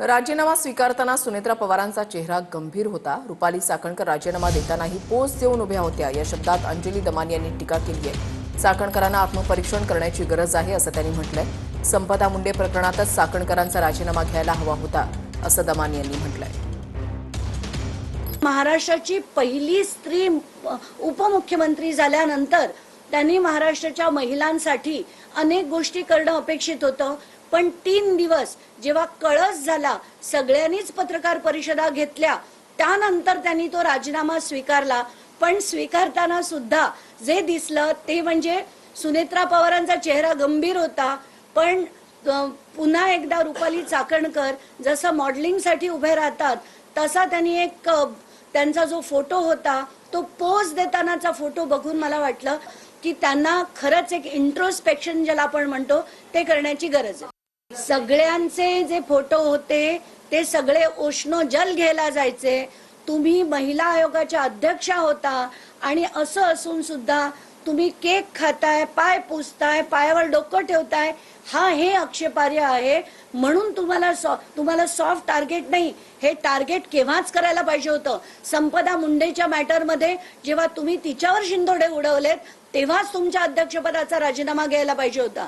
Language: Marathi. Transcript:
राजीनामा स्वीकारताना सुनेत्रा पवारांचा चेहरा गंभीर होता। रुपाली चाकणकर राजीनामा देतानाही पोज देऊन उभ्या होत्या। या शब्दात अंजली दमानी यांनी टीका केली आहे। चाकणकरांना आत्मपरीक्षण करण्याची गरज आहे असं त्यांनी म्हटलंय। संपदा मुंडे प्रकरणातच चाकणकरांचा राजीनामा घ्यायला हवा होता असं दमानी यांनी म्हटलंय। महाराष्ट्राची पहिली स्त्री उपमुख्यमंत्री झाल्यानंतर त्यांनी महाराष्ट्राच्या महिलांसाठी अनेक गोष्टी करणं अपेक्षित होतं, पण 3 दिवस जेव्हा कळस झाला, सगळ्यांनीच पत्रकार परिषदा घेतल्या, त्यानंतर त्यांनी तो राजीनामा स्वीकारला। पण स्वीकारताना सुद्धा जे दिसलं ते म्हणजे सुनेत्रा पवारांचा चेहरा गंभीर होता, पण पुन्हा एकदा रुपाली चाकणकर जसं मॉडेलिंगसाठी उभे राहतात तसा त्यांनी एक त्यांचा जो फोटो होता तो पोज देतानाचा फोटो बघून मला वाटलं की त्यांना खरंच एक इंट्रोस्पेक्शन ज्याला आपण म्हणतो ते करण्याची गरज आहे। सगळ्यांचे जे फोटो होते ते सगळे उष्णजल घ्यायला जायचे। तुम्ही महिला आयोगाच्या अध्यक्षा होता आणि असं असून सुद्धा तुम्ही केक खाताय, पाय पुसताय, पायावर डोकं ठेवताय, हे आक्षेपार्ह आहे। म्हणून तुम्हाला सॉफ्ट टार्गेट नाही, हे टार्गेट केव्हाच करायला पाहिजे होतं। संपदा मुंडेच्या मॅटरमध्ये जेव्हा तुम्ही तिच्यावर शिंदोडे उडवलेत तेव्हाच तुमच्या अध्यक्षपदाचा राजीनामा घ्यायला पाहिजे होता।